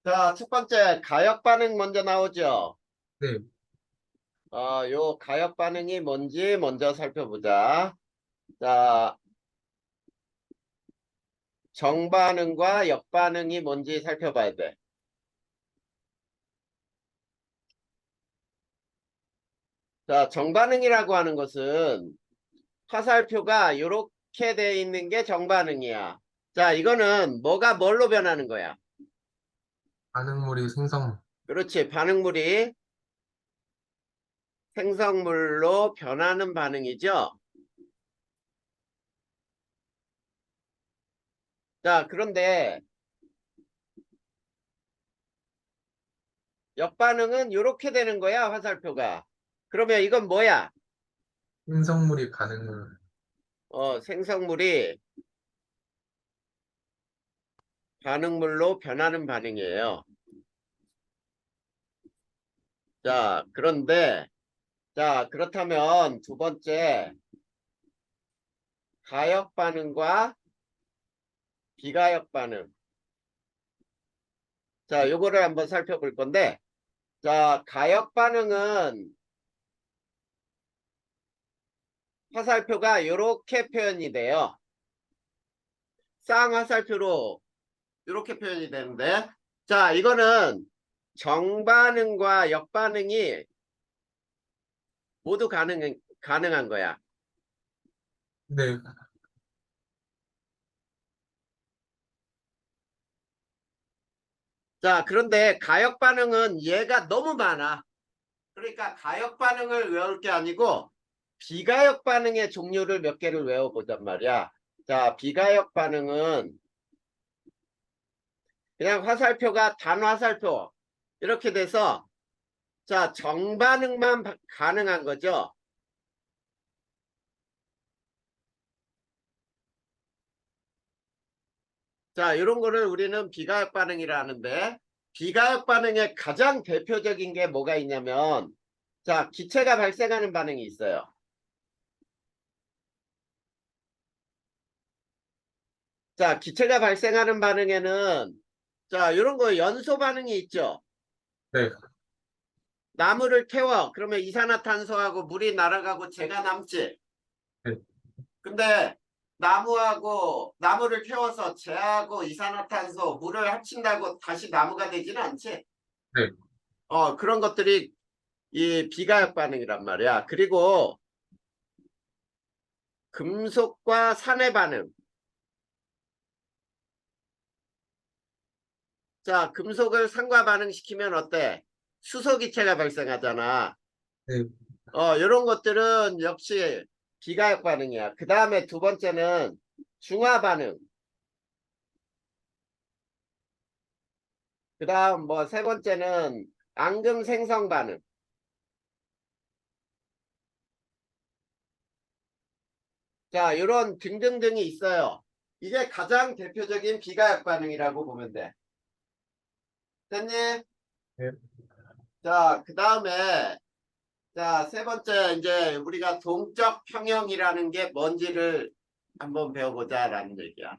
자, 첫 번째 가역 반응 먼저 나오죠. 네, 요 가역 반응이 뭔지 먼저 살펴보자. 자, 정반응과 역반응이 뭔지 살펴봐야 돼. 자, 정반응이라고 하는 것은 화살표가 이렇게 돼 있는 게 정반응이야. 자, 이거는 뭐가 뭘로 변하는 거야? 반응물이 생성. 그렇지. 반응물이 생성물로 변하는 반응이죠. 자, 그런데 역반응은 이렇게 되는 거야, 화살표가. 그러면 이건 뭐야? 생성물이 반응물. 생성물이 반응물로 변하는 반응이에요. 자, 그런데, 자, 그렇다면 두 번째, 가역 반응과 비가역 반응. 자, 요거를 한번 살펴볼 건데, 자, 가역 반응은 화살표가 이렇게 표현이 돼요. 쌍화살표로 이렇게 표현이 되는데, 자, 이거는 정반응과 역반응이 모두 가능한 거야. 네, 자, 그런데 가역 반응은 얘가 너무 많아. 그러니까 가역 반응을 외울 게 아니고 비가역 반응의 종류를 몇 개를 외워보단 말이야. 자, 비가역 반응은 그냥 화살표가 단화살표 이렇게 돼서 자, 정반응만 가능한 거죠. 자, 이런 거를 우리는 비가역 반응이라 하는데 비가역 반응의 가장 대표적인 게 뭐가 있냐면 자, 기체가 발생하는 반응이 있어요. 자, 기체가 발생하는 반응에는 자, 이런 거 연소 반응이 있죠. 네, 나무를 태워. 그러면 이산화탄소하고 물이 날아가고 재가 남지. 네, 근데 나무를 태워서 재하고 이산화탄소, 물을 합친다고 다시 나무가 되지는 않지. 네. 그런 것들이 이 비가역 반응이란 말이야. 그리고 금속과 산의 반응. 자, 금속을 산과 반응시키면 어때? 수소기체가 발생하잖아. 네. 이런 것들은 역시 비가역 반응이야. 그 다음에 두 번째는 중화 반응. 그 다음 뭐 세 번째는 앙금 생성 반응. 자, 이런 등등등이 있어요. 이게 가장 대표적인 비가역 반응이라고 보면 돼. 됐니? 네. 자, 그 다음에 자, 세 번째 이제 우리가 동적 평형이라는 게 뭔지를 한번 배워보자라는 얘기야.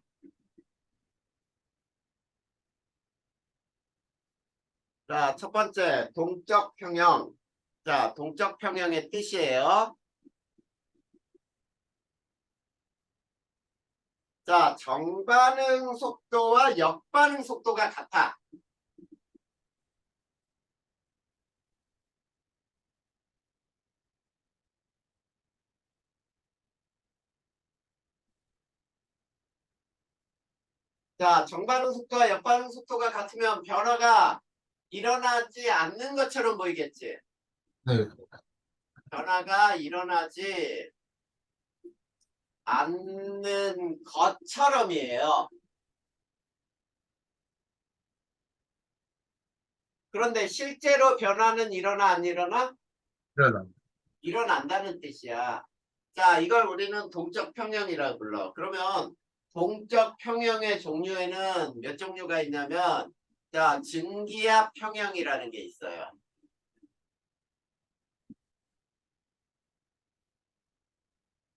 자, 첫 번째 동적 평형. 자, 동적 평형의 뜻이에요. 자, 정반응 속도와 역반응 속도가 같아. 자, 정반응 속도와 역반응 속도가 같으면 변화가 일어나지 않는 것처럼 보이겠지. 네. 변화가 일어나지 않는 것처럼이에요. 그런데 실제로 변화는 일어나 안 일어나? 일어나. 일어난다는 뜻이야. 자, 이걸 우리는 동적 평형이라고 불러. 그러면 동적 평형의 종류에는 몇 종류가 있냐면 자, 증기압 평형이라는 게 있어요.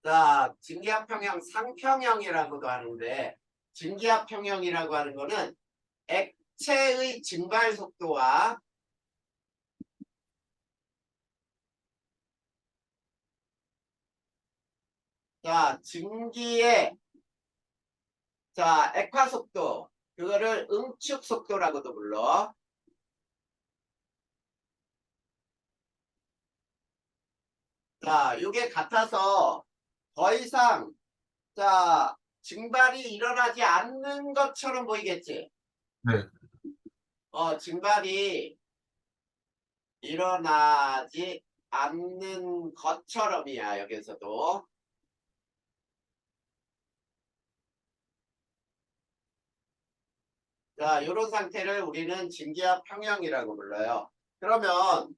자, 증기압 평형 상평형이라고도 하는데 증기압 평형이라고 하는 거는 액체의 증발 속도와 자, 증기의 자, 액화 속도 그거를 응축 속도라고도 불러. 자, 이게 같아서 더 이상 자, 증발이 일어나지 않는 것처럼 보이겠지? 네. 증발이 일어나지 않는 것처럼이야, 여기서도. 자, 이런 상태를 우리는 증기압 평형이라고 불러요. 그러면,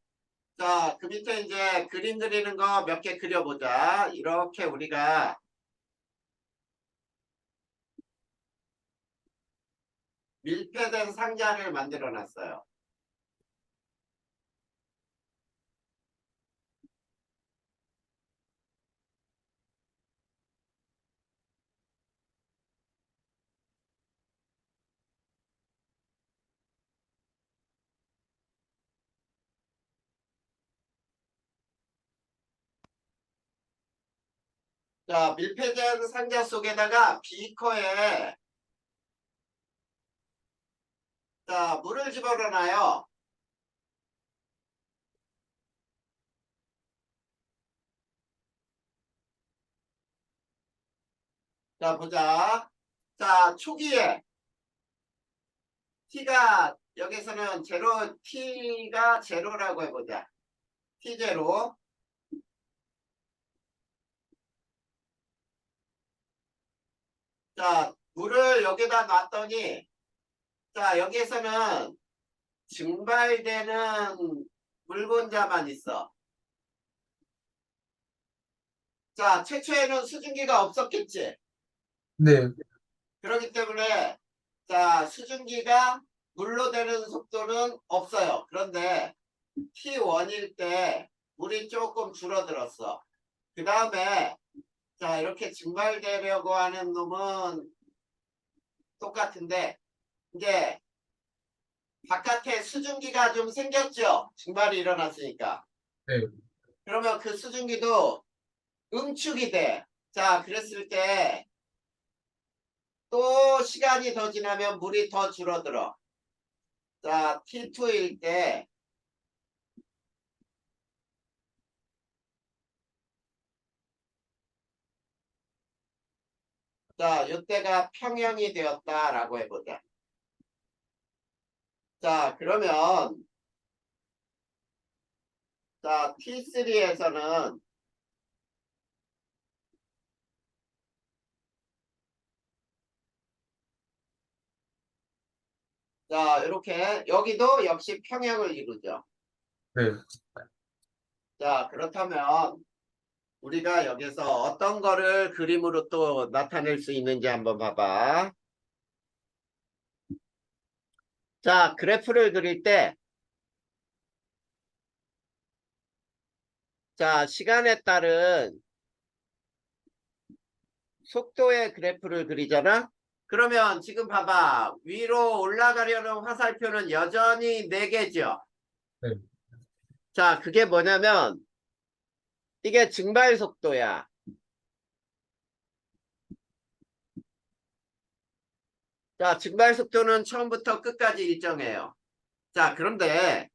자, 그 밑에 이제 그림 그리는 거 몇 개 그려보자. 이렇게 우리가 밀폐된 상자를 만들어 놨어요. 자, 밀폐된 상자 속에다가 비커에 자, 물을 집어넣어놔요. 자, 보자. 자, 초기에 t가 여기서는 제로, t가 제로라고 해보자. t 제로. 자, 물을 여기다 놨더니 자, 여기에서는 증발되는 물 분자만 있어. 자, 최초에는 수증기가 없었겠지. 네. 그렇기 때문에 자, 수증기가 물로 되는 속도는 없어요. 그런데 T1일 때 물이 조금 줄어들었어. 그 다음에 자, 이렇게 증발되려고 하는 놈은 똑같은데 이제 바깥에 수증기가 좀 생겼죠. 증발이 일어났으니까. 네. 그러면 그 수증기도 응축이 돼. 자, 그랬을 때 또 시간이 더 지나면 물이 더 줄어들어. 자, T2일 때 자, 이때가 평형이 되었다라고 해보자. 자, 그러면 자, T3에서는 자, 이렇게 여기도 역시 평형을 이루죠. 네. 자, 그렇다면 우리가 여기서 어떤 거를 그림으로 또 나타낼 수 있는지 한번 봐봐. 자, 그래프를 그릴 때 자, 시간에 따른 속도의 그래프를 그리잖아? 그러면 지금 봐봐. 위로 올라가려는 화살표는 여전히 4개죠. 네. 자, 그게 뭐냐면 이게 증발 속도야. 자, 증발 속도는 처음부터 끝까지 일정해요. 자, 그런데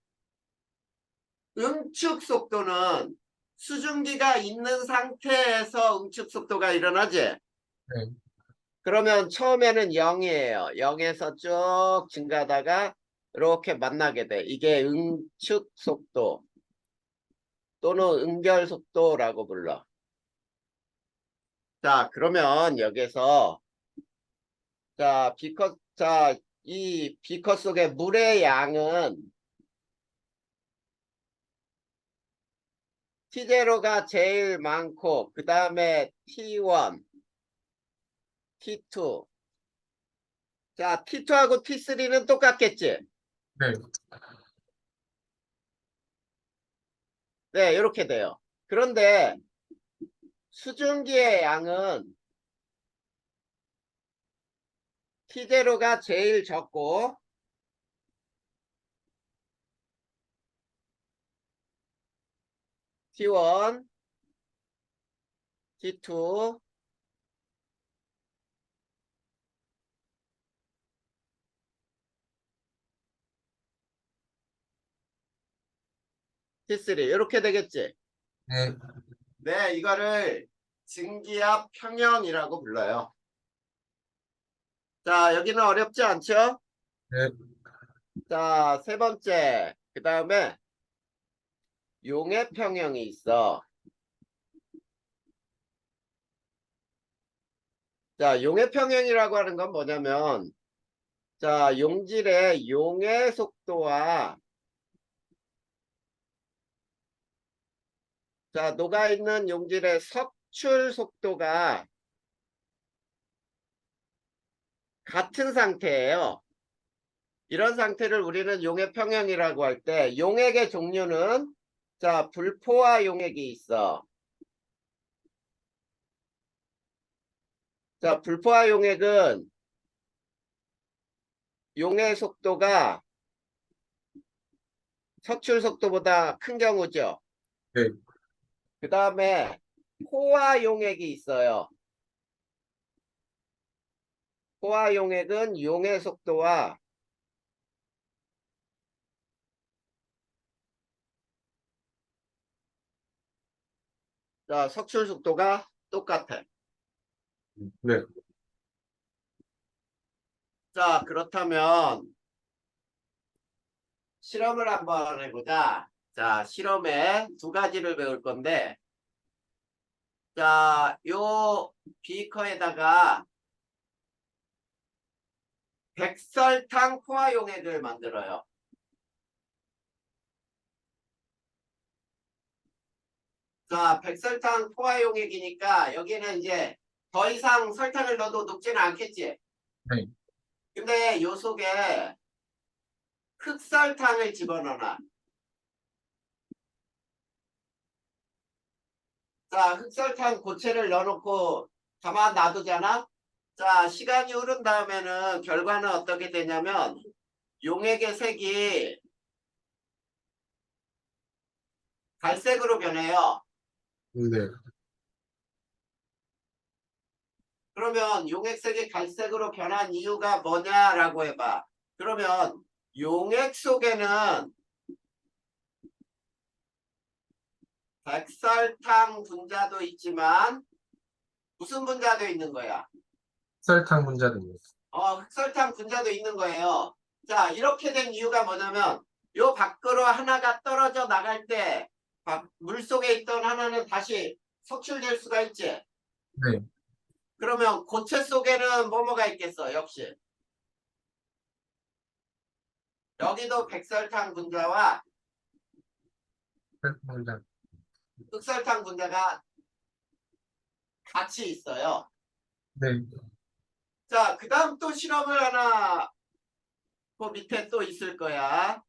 응축 속도는 수증기가 있는 상태에서 응축 속도가 일어나지? 네. 그러면 처음에는 0이에요. 0에서 쭉 증가하다가 이렇게 만나게 돼. 이게 응축 속도 또는 응결 속도라고 불러. 자, 그러면 여기서 자, 이 비커 속에 물의 양은 T0가 제일 많고 그 다음에 T1, T2. 자, T2하고 T3는 똑같겠지? 네. 네, 이렇게 돼요. 그런데 수증기의 양은 T0가 제일 적고 T1, T2, T3 이렇게 되겠지. 네, 네, 이거를 증기압 평형이라고 불러요. 자, 여기는 어렵지 않죠? 네, 자, 세 번째. 그 다음에 용해 평형이 있어. 자, 용해 평형이라고 하는 건 뭐냐면, 자, 용질의 용해 속도와 자, 녹아있는 용질의 석출 속도가 같은 상태예요. 이런 상태를 우리는 용해 평형이라고 할 때, 용액의 종류는 자, 불포화 용액이 있어. 자, 불포화 용액은 용해 속도가 석출 속도보다 큰 경우죠. 네, 그 다음에 포화 용액이 있어요. 포화 용액은 용해 속도와 자, 석출 속도가 똑같아. 네, 자, 그렇다면 실험을 한번 해보자. 자, 실험에 두 가지를 배울 건데, 자, 요 비커에다가 백설탕 포화 용액을 만들어요. 자, 백설탕 포화 용액이니까 여기는 이제 더 이상 설탕을 넣어도 녹지는 않겠지. 네, 근데 요 속에 흑설탕을 집어넣어놔. 자, 흑설탕 고체를 넣어놓고 가만 놔두잖아. 자, 시간이 흐른 다음에는 결과는 어떻게 되냐면 용액의 색이 갈색으로 변해요. 네. 그러면 용액색이 갈색으로 변한 이유가 뭐냐라고 해봐. 그러면 용액 속에는 백설탕 분자도 있지만 무슨 분자도 있는 거야? 설탕 분자입니다. 흑설탕 분자도 있는 거예요. 자, 이렇게 된 이유가 뭐냐면 요 밖으로 하나가 떨어져 나갈 때 물속에 있던 하나는 다시 석출될 수가 있지. 네, 그러면 고체 속에는 뭐가 있겠어? 역시 여기도 백설탕 분자와 설탕 분자. 흑설탕 분자가 같이 있어요. 네, 자, 그 다음 또 실험을 하나 그 밑에 또 있을 거야.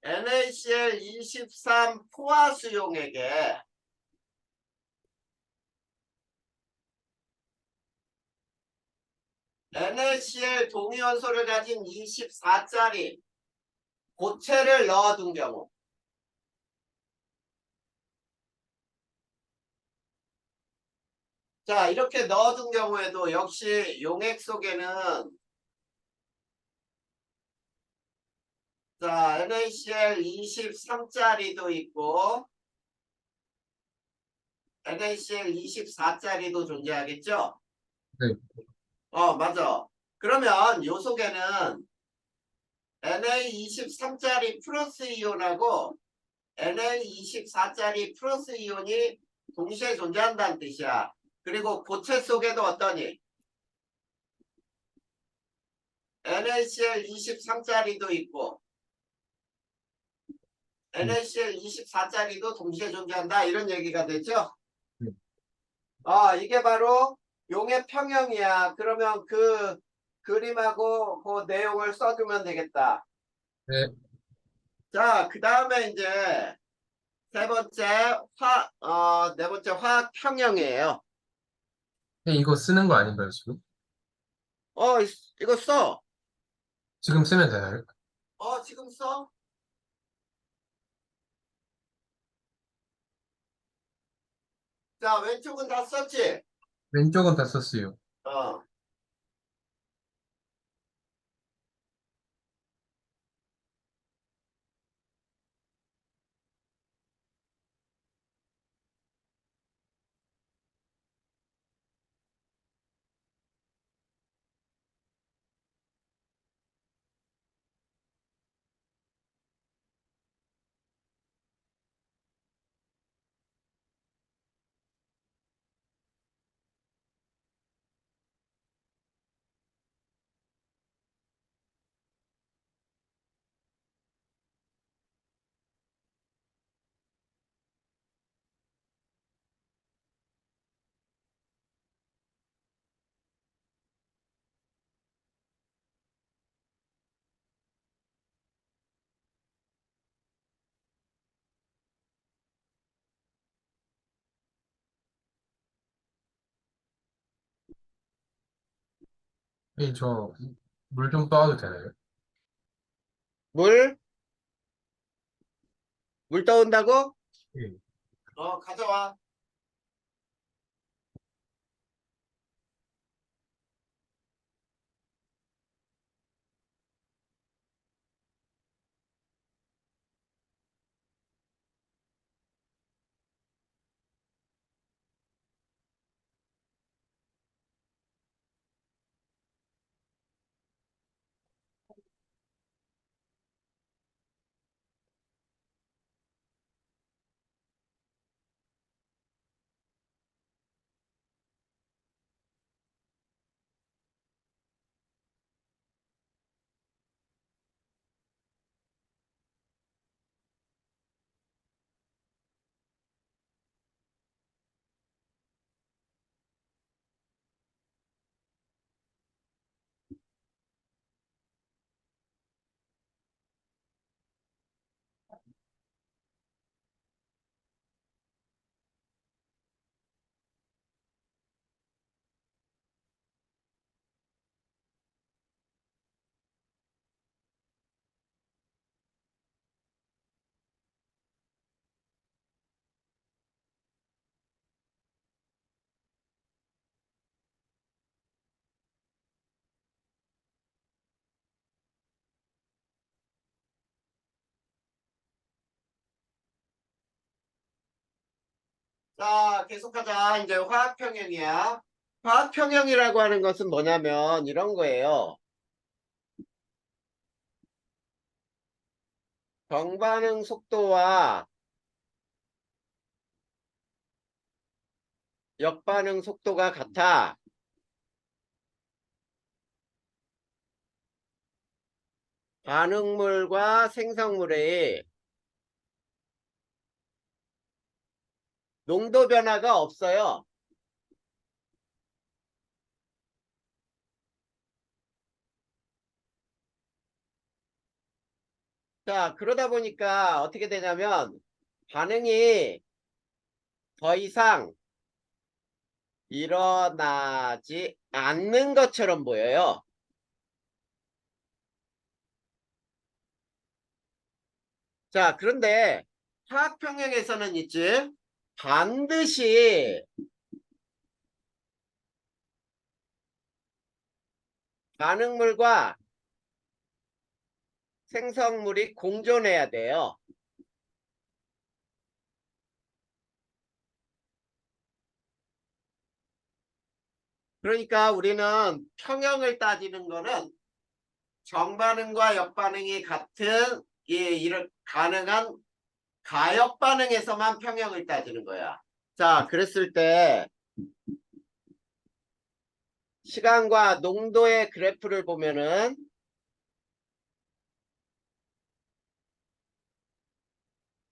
NaCl23 포화수용액에 NaCl 동위원소를 가진 24짜리 고체를 넣어둔 경우. 자, 이렇게 넣어둔 경우에도 역시 용액 속에는 자, NaCl 23짜리도 있고 NaCl 24짜리도 존재하겠죠? 네, 맞아. 그러면 요 속에는 Na23짜리 플러스 이온하고 Na24짜리 플러스 이온이 동시에 존재한다는 뜻이야. 그리고 고체 속에도 어떠니? NaCl23짜리도 있고 NaCl24짜리도 동시에 존재한다. 이런 얘기가 되죠? 네, 이게 바로 용의 평형이야. 그러면 그 그림하고 그 내용을 써주면 되겠다. 네. 자, 그 다음에 이제 세 번째 네 번째 화학 평형이에요. 이거 쓰는 거 아닌가요, 지금? 어, 이거 써. 지금 쓰면 되나요? 지금 써. 자, 왼쪽은 다 썼지? 왼쪽은 다 썼어요. 어. 저 물 좀 떠와도 되나요? 물? 물 떠온다고? 예. 가져와. 자, 계속하자. 이제 화학평형이야. 화학평형이라고 하는 것은 뭐냐면 이런 거예요. 정반응 속도와 역반응 속도가 같아. 반응물과 생성물의 농도 변화가 없어요. 자, 그러다 보니까 어떻게 되냐면 반응이 더 이상 일어나지 않는 것처럼 보여요. 자, 그런데 화학평형에서는 있지. 반드시 반응물과 생성물이 공존해야 돼요. 그러니까 우리는 평형을 따지는 거는 정반응과 역반응이 같은 이런 가능한 가역 반응에서만 평형을 따지는 거야. 자, 그랬을 때 시간과 농도의 그래프를 보면은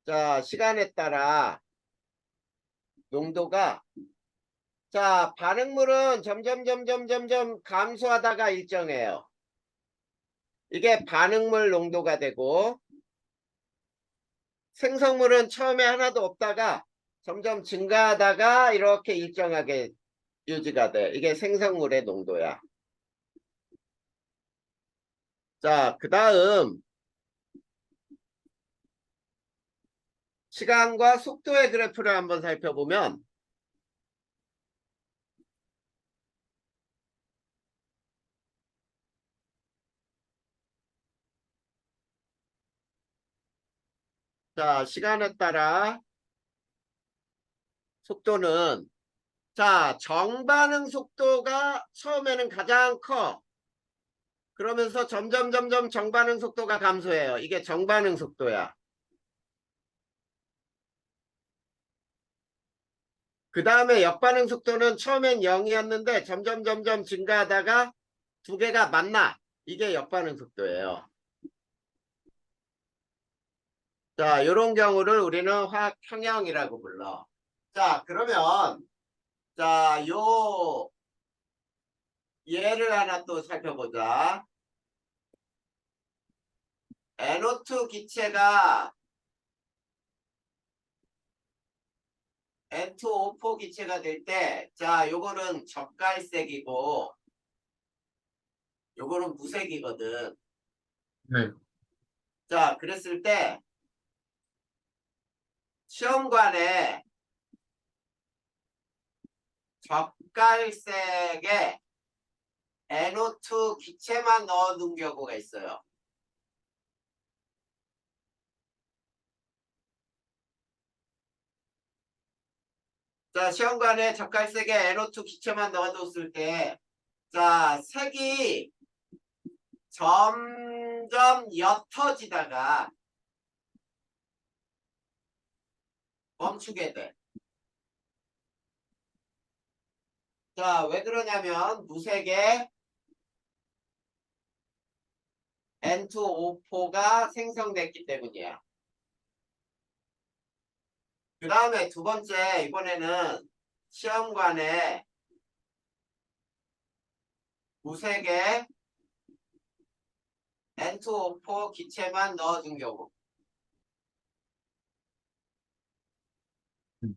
자, 시간에 따라 농도가 자, 반응물은 점점 감소하다가 일정해요. 이게 반응물 농도가 되고 생성물은 처음에 하나도 없다가 점점 증가하다가 이렇게 일정하게 유지가 돼. 이게 생성물의 농도야. 자, 그 다음 시간과 속도의 그래프를 한번 살펴보면 자, 시간에 따라 속도는 자, 정반응 속도가 처음에는 가장 커. 그러면서 점점 정반응 속도가 감소해요. 이게 정반응 속도야. 그 다음에 역반응 속도는 처음엔 0이었는데 점점 증가하다가 두 개가 만나. 이게 역반응 속도예요. 자, 이런 경우를 우리는 화학 평형이라고 불러. 자, 그러면 자, 요 예를 하나 또 살펴보자. NO2 기체가 N2O4 기체가 될 때, 자, 요거는 적갈색이고, 요거는 무색이거든. 네. 자, 그랬을 때, 시험관에 적갈색에 NO2 기체만 넣어둔 경우가 있어요. 자, 시험관에 적갈색에 NO2 기체만 넣어뒀을 때, 자, 색이 점점 옅어지다가 멈추게 돼. 자, 왜 그러냐면 무색에 N2O4가 생성됐기 때문이야. 그 다음에 두 번째, 이번에는 시험관에 무색에 N2O4 기체만 넣어준 경우. 음.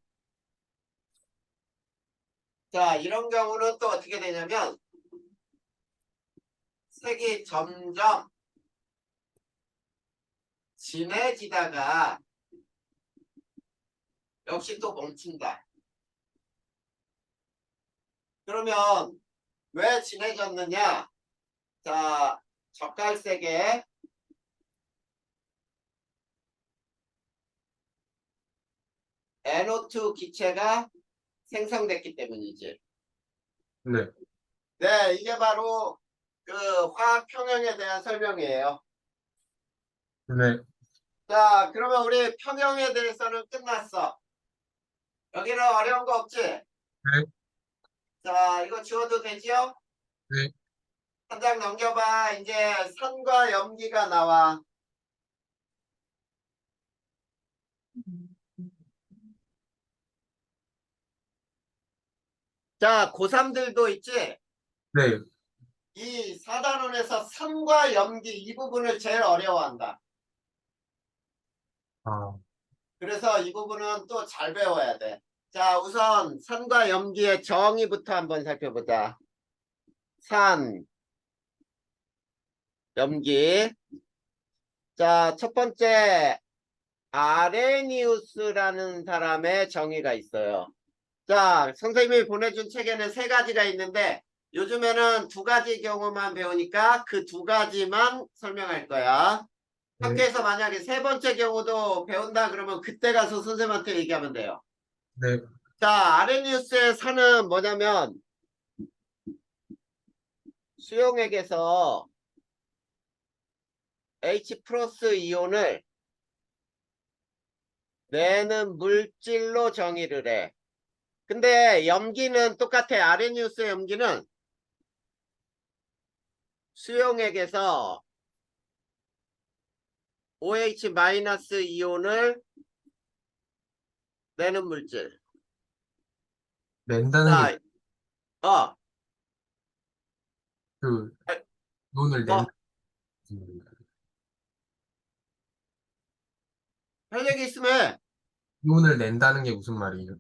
자, 이런 경우는 또 어떻게 되냐면 색이 점점 진해지다가 역시 또 멈춘다. 그러면 왜 진해졌느냐? 자, 적갈색에 NO2 기체가 생성됐기 때문이지. 네. 네, 이게 바로 그 화학 평형에 대한 설명이에요. 네. 자, 그러면 우리 평형에 대해서는 끝났어. 여기는 어려운 거 없지? 네. 자, 이거 지워도 되지요? 네. 한 장 넘겨봐. 이제 산과 염기가 나와. 자, 고3들도 있지? 네. 이 4단원에서 산과 염기 이 부분을 제일 어려워한다. 아, 그래서 이 부분은 또 잘 배워야 돼. 자, 우선 산과 염기의 정의부터 한번 살펴보자. 산, 염기. 자, 첫 번째 아레니우스라는 사람의 정의가 있어요. 자, 선생님이 보내준 책에는 세 가지가 있는데 요즘에는 두 가지 경우만 배우니까 그 두 가지만 설명할 거야. 네. 학교에서 만약에 세 번째 경우도 배운다 그러면 그때 가서 선생님한테 얘기하면 돼요. 네. 자, 아레니우스의 산은 뭐냐면 수용액에서 H 플러스 이온을 내는 물질로 정의를 해. 근데 염기는 똑같아. 아레니우스의 염기는 수용액에서 OH 마이너스 이온을 내는 물질. 낸다는 게 자, 어, 그, 논을 낸다. 뭐, 할 얘기 있으면 해. 논을 낸다는 게 무슨 말이에요?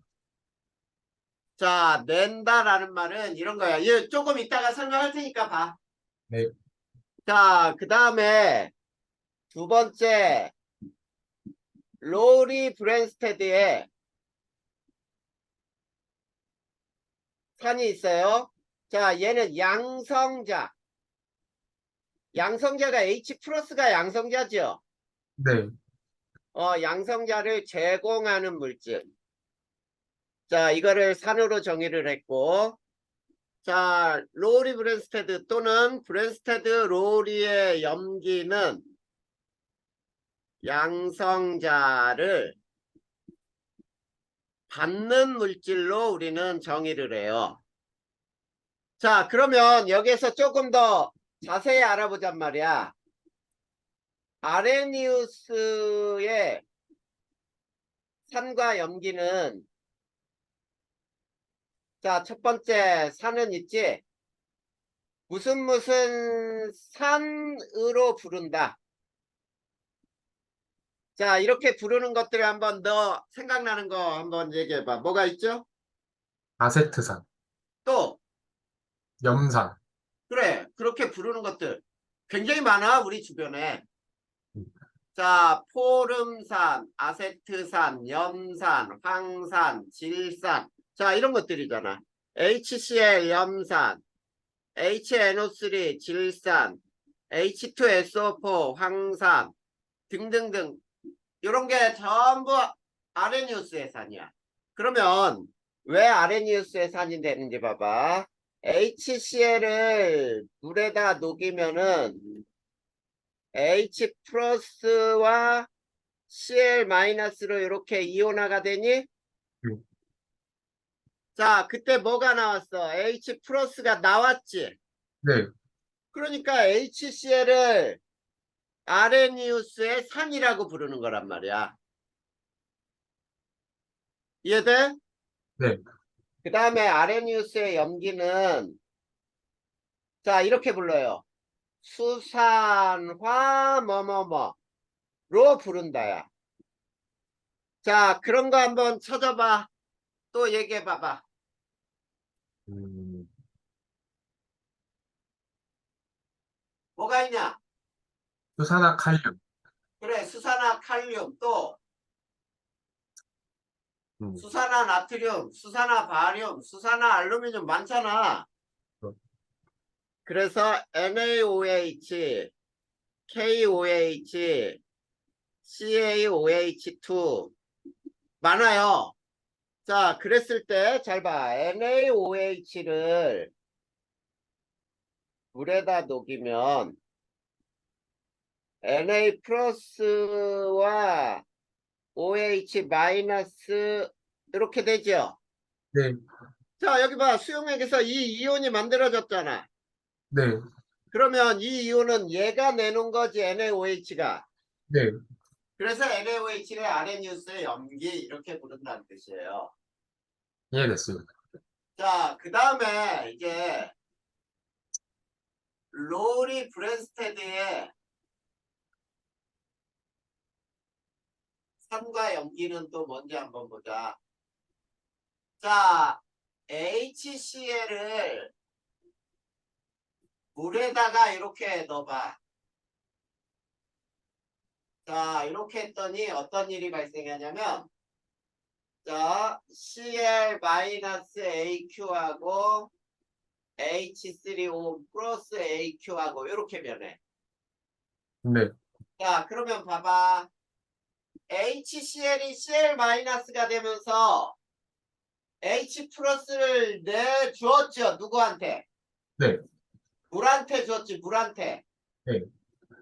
자, 낸다라는 말은 이런 거야. 얘 조금 이따가 설명할 테니까 봐. 네. 자, 그 다음에 두 번째, 로리 브랜스테드의 산이 있어요. 자, 얘는 양성자. 양성자가 H 플러스가 양성자죠. 네. 양성자를 제공하는 물질. 자, 이거를 산으로 정의를 했고, 자, 로리 브랜스테드 또는 브랜스테드 로리의 염기는 양성자를 받는 물질로 우리는 정의를 해요. 자, 그러면 여기에서 조금 더 자세히 알아보잔 말이야. 아레니우스의 산과 염기는, 자, 첫 번째 산은 있지? 무슨 산으로 부른다. 자, 이렇게 부르는 것들을 한번 너 생각나는 거 한번 얘기해봐. 뭐가 있죠? 아세트산, 또, 염산. 그래. 그렇게 부르는 것들 굉장히 많아, 우리 주변에. 음, 자, 포름산, 아세트산, 염산, 황산, 질산. 자, 이런 것들이잖아. HCl 염산, HNO3 질산, H2SO4 황산 등등등. 이런 게 전부 아레니우스의 산이야. 그러면 왜 아레니우스의 산이 되는지 봐봐. HCl을 물에다 녹이면은 H 플러스와 Cl 마이너스로 이렇게 이온화가 되니? 음, 자, 그때 뭐가 나왔어? H 플러스가 나왔지? 네, 그러니까 HCl을 아레니우스의 산이라고 부르는 거란 말이야. 이해돼? 네, 그 다음에 아레니우스의 염기는, 자, 이렇게 불러요. 수산화 뭐뭐뭐로 부른다야. 자, 그런 거 한번 찾아봐. 또 얘기해 봐봐. 음, 뭐가 있냐? 수산화칼륨, 그래, 수산화 칼륨, 또 음, 수산화 나트륨, 수산화 바륨, 수산화 알루미늄 많잖아. 어, 그래서 NaOH, KOH, CaOH2 많아요. 자, 그랬을 때 잘 봐. NaOH를 물에다 녹이면 Na 플러스와 OH 마이너스 이렇게 되죠. 네, 자, 여기 봐. 수용액에서 이 이온이 만들어졌잖아. 네, 그러면 이 이온은 얘가 내놓은 거지, NaOH가. 네, 그래서 NaOH를 아레니우스의 염기 이렇게 부른다는 뜻이에요. 이해됐습니다. 자, 그 다음에 이제 로리 브랜스테드의 산과 염기는 또 뭔지 한번 보자. 자, HCl을 물에다가 이렇게 넣어봐. 자, 이렇게 했더니 어떤 일이 발생하냐면, 자, Cl-AQ하고 H3O 플러스 AQ하고 이렇게 변해. 네, 자, 그러면 봐봐. HCl이 Cl-가 되면서 H 플러스를 내주었죠. 누구한테? 네, 물한테 줬지, 물한테. 네,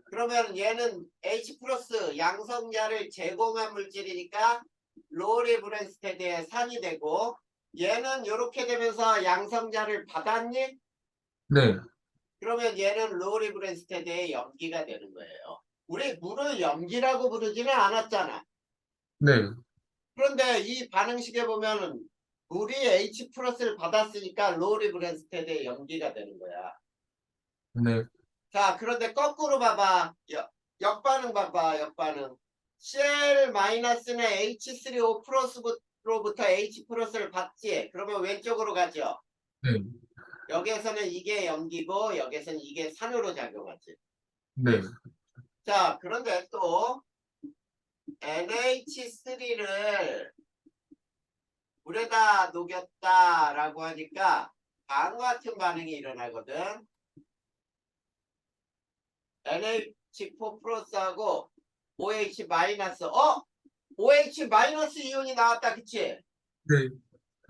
그러면 얘는 H 플러스 양성자를 제공한 물질이니까 로리 브랜스테드의 산이 되고, 얘는 이렇게 되면서 양성자를 받았니? 네, 그러면 얘는 로리 브랜스테드의 염기가 되는 거예요. 우리 물을 염기라고 부르지는 않았잖아. 네, 그런데 이 반응식에 보면은 물이 H 플러스를 받았으니까 로리 브랜스테드의 염기가 되는 거야. 네, 자, 그런데 거꾸로 봐봐. 역반응 봐봐, 역반응. Cl-는 H3O 플러스로부터 H 플러스를 받지. 그러면 왼쪽으로 가죠. 네, 여기에서는 이게 염기고 여기에서는 이게 산으로 작용하지. 네, 자, 그런데 또 NH3를 물에다 녹였다라고 하니까 다음과 같은 반응이 일어나거든. NH4 플러스하고 OH 마이너스. OH 마이너스 이온이 나왔다. 그치? 네,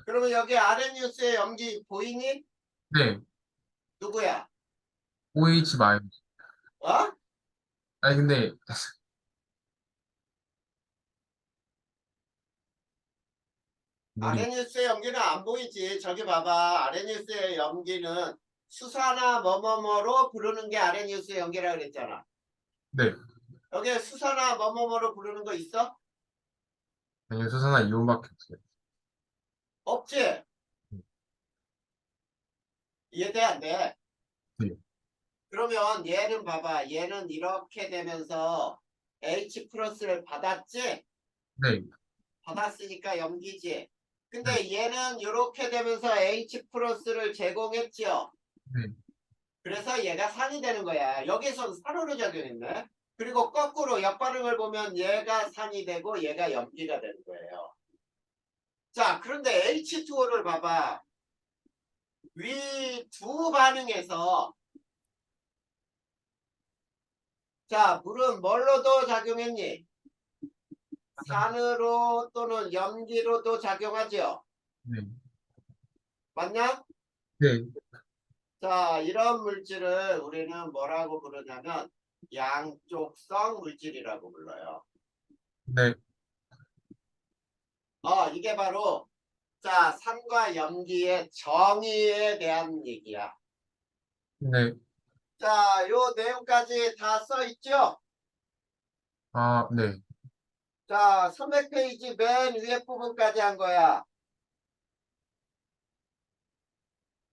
그러면 여기 아레니우스의 염기 보이니? 네. 누구야? OH 마이너스. 어? 아니, 근데, 물이, 아레니우스의 염기는 안 보이지. 저기 봐봐. 아레니우스의 염기는 수산화 뭐뭐뭐로 부르는 게 아레니우스의 염기라 그랬잖아. 네. 여기에 수산화 뭐뭐뭐로 부르는 거 있어? 아니, 수산화 이온밖에 없어요. 없지? 이해돼 안 돼? 네, 그러면 얘는 봐봐. 얘는 이렇게 되면서 H 플러스를 받았지? 네, 받았으니까 염기지. 네, 근데 얘는 이렇게 되면서 H 플러스를 제공했지요. 네, 그래서 얘가 산이 되는 거야. 여기서는 산으로 작용했네. 그리고 거꾸로 역반응을 보면 얘가 산이 되고 얘가 염기가 되는 거예요. 자, 그런데 H2O를 봐봐. 위 두 반응에서 자, 물은 뭘로도 작용했니? 산으로 또는 염기로도 작용하죠. 네, 맞냐? 네, 자, 이런 물질을 우리는 뭐라고 부르냐면 양쪽성 물질이라고 불러요. 네, 이게 바로 자, 산과 염기의 정의에 대한 얘기야. 네. 자, 요 내용까지 다 써 있죠? 아, 네. 자, 300페이지 맨 위에 부분까지 한 거야.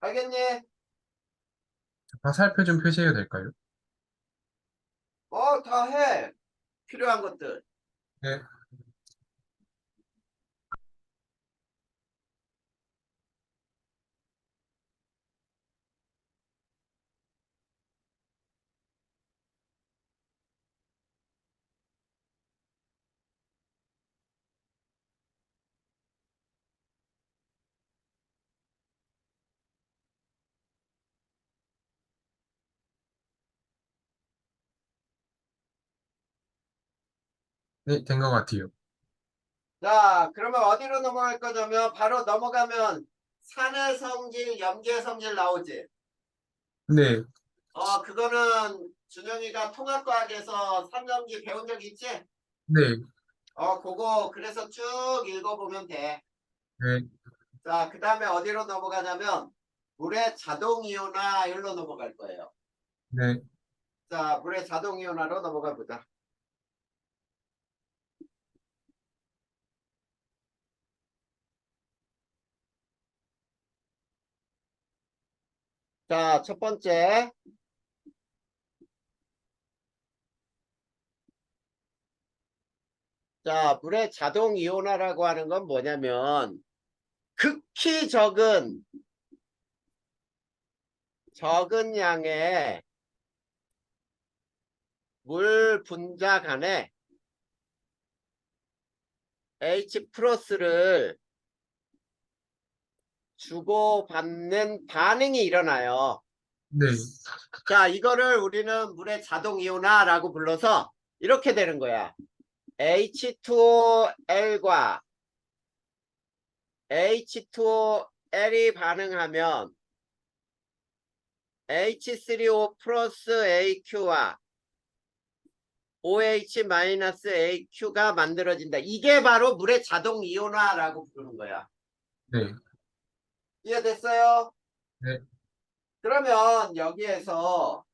알겠니? 화살표 좀 표시해도 될까요? 다 해. 필요한 것들. 네, 네, 된 것 같아요. 자, 그러면 어디로 넘어갈 거냐면 바로 넘어가면 산의 성질, 염기의 성질 나오지. 네, 그거는 준영이가 통합과학에서 산염기 배운 적 있지? 네, 그거 그래서 쭉 읽어보면 돼. 네, 자, 그 다음에 어디로 넘어가냐면 물의 자동 이온화율로 넘어갈 거예요. 네. 자, 물의 자동 이온화로 넘어가 보자. 자, 첫 번째. 자, 물의 자동 이온화라고 하는 건 뭐냐면 극히 적은 양의 물 분자 간에 H 플러스를 주고받는 반응이 일어나요. 네, 자, 이거를 우리는 물의 자동 이온화라고 불러서 이렇게 되는 거야. H2OL과 H2L이 반응하면 H3O 플러스 AQ와 OH 마이너스 AQ가 만들어진다. 이게 바로 물의 자동 이온화라고 부르는 거야. 네, 이해됐어요? 네, 그러면 여기에서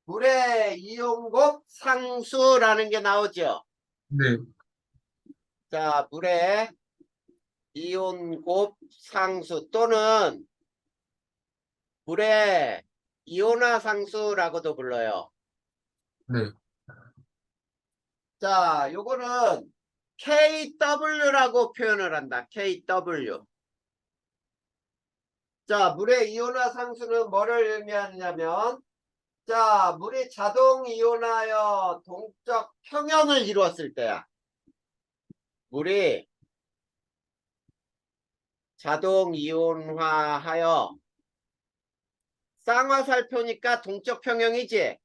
물의 이온곱 상수라는 게 나오죠. 네, 자, 물의 이온곱 상수 또는 물의 이온화 상수라고도 불러요. 네, 자, 요거는 KW라고 표현을 한다. KW. 자, 물의 이온화 상수는 뭐를 의미하냐면 자, 물이 자동 이온하여 동적 평형을 이루었을 때야. 물이 자동 이온화하여 쌍화살표니까 동적 평형이지.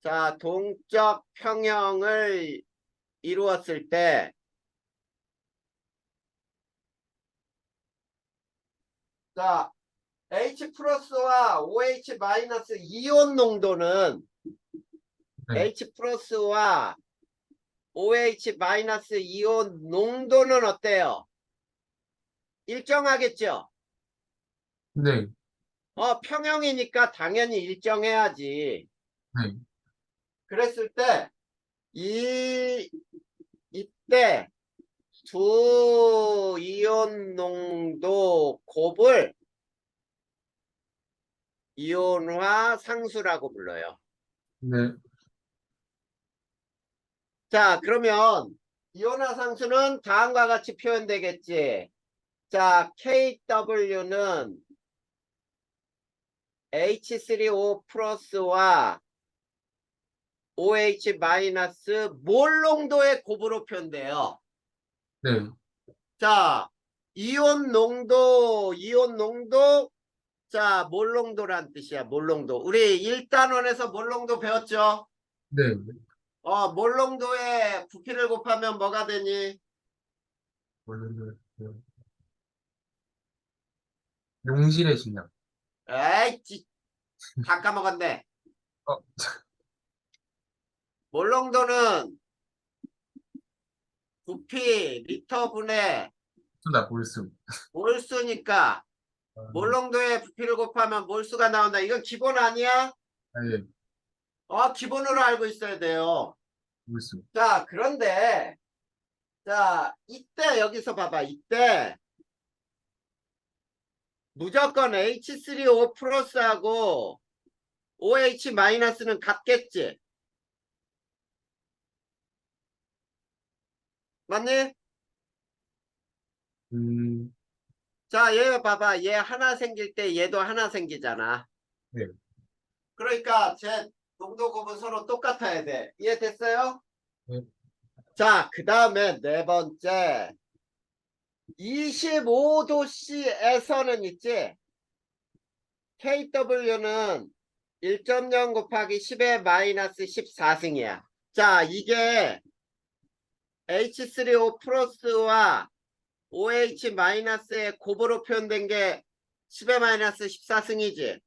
자, 동적 평형을 이루었을 때, 자, H 플러스와 OH 마이너스 이온 농도는 네. H 플러스와 OH 마이너스 이온 농도는 어때요? 일정하겠죠? 네. 평형이니까 당연히 일정해야지. 네. 그랬을 때, 이때 두 이온 농도 곱을 이온화 상수라고 불러요. 네. 자, 그러면 이온화 상수는 다음과 같이 표현되겠지. 자, KW는 H3O 플러스와 OH 마이너스 몰 농도의 곱으로 표현돼요. 네. 자, 이온 농도, 자, 몰 농도란 뜻이야, 몰 농도. 우리 1단원에서 몰 농도 배웠죠? 네. 몰 농도에 부피를 곱하면 뭐가 되니? 원래는 용질의 질량. 에이, 다 까먹었네. 어, 몰 농도는 부피 리터분의 나 몰수. 몰수니까 몰 농도에 부피를 곱하면 몰수가 나온다. 이건 기본 아니야? 아, 예. 기본으로 알고 있어야 돼요. 몰수. 자, 그런데 자, 이때 여기서 봐봐. 이때 무조건 H3O 플러스하고 OH 마이너스는 같겠지? 맞니? 음, 자, 얘 봐봐. 얘 하나 생길 때 얘도 하나 생기잖아. 네. 그러니까 제 농도 곱은 서로 똑같아야 돼. 이해됐어요? 네. 자, 그 다음에 네 번째. 25도씨에서는 있지? KW는 1.0 곱하기 10의 마이너스 14승이야. 자, 이게 H3O 플러스와 OH 마이너스의 곱으로 표현된 게 10의 마이너스 14승이지.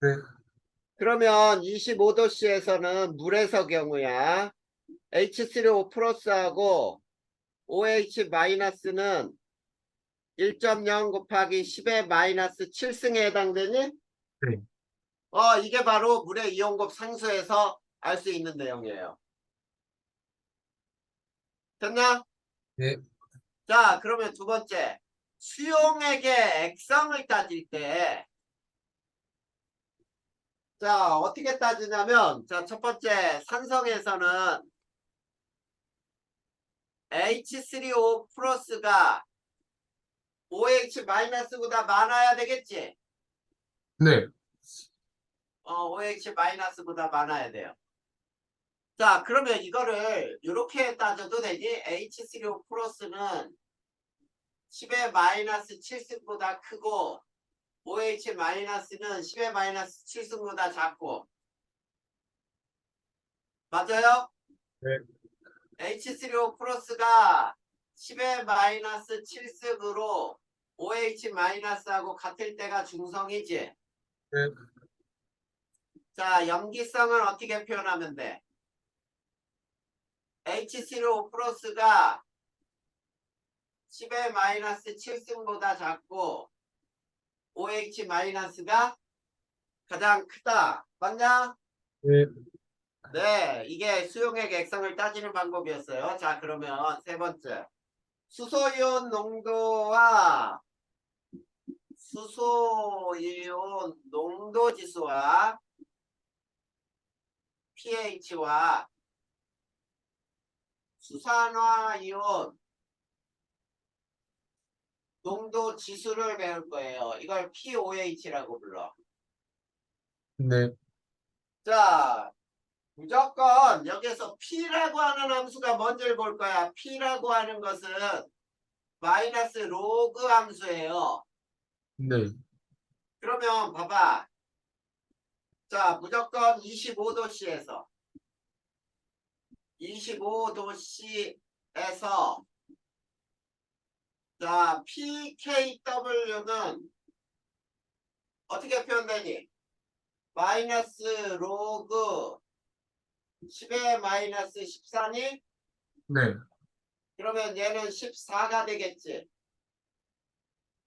네. 그러면 25도씨에서는 물에서 경우야. H3O 플러스하고 OH 마이너스는 1.0 곱하기 10의 마이너스 7승에 해당되니? 네. 이게 바로 물의 이온곱 상수에서 알 수 있는 내용이에요. 됐나? 네. 자, 그러면 두 번째. 수용액의 액성을 따질 때, 자, 어떻게 따지냐면, 자, 첫 번째, 산성에서는 H3O 플러스가 OH 마이너스보다 많아야 되겠지? 네. OH 마이너스보다 많아야 돼요. 자, 그러면 이거를 이렇게 따져도 되지? H3O 플러스는 10의 마이너스 7승보다 크고 OH 마이너스는 10의 마이너스 7승보다 작고 맞아요? 네. H3O 플러스가 10의 마이너스 7승으로 OH 마이너스하고 같을 때가 중성이지? 네. 자, 염기성은 어떻게 표현하면 돼? H3O 플러스가 10의 마이너스 7승보다 작고 OH 마이너스가 가장 크다. 맞냐? 네. 네, 이게 수용액 액성을 따지는 방법이었어요. 자, 그러면 세 번째. 수소이온 농도와 수소이온 농도 지수와 pH와 수산화이온 농도 지수를 배울 거예요. 이걸 pOH라고 불러. 네. 자, 무조건 여기서 P라고 하는 함수가 뭔지를 볼 거야. P라고 하는 것은 마이너스 로그 함수예요. 네. 그러면 봐봐. 자, 무조건 25도씨에서 25도씨에서 자, pKw는 어떻게 표현되니? 마이너스 로그 10의 마이너스 14니? 네. 그러면 얘는 14가 되겠지.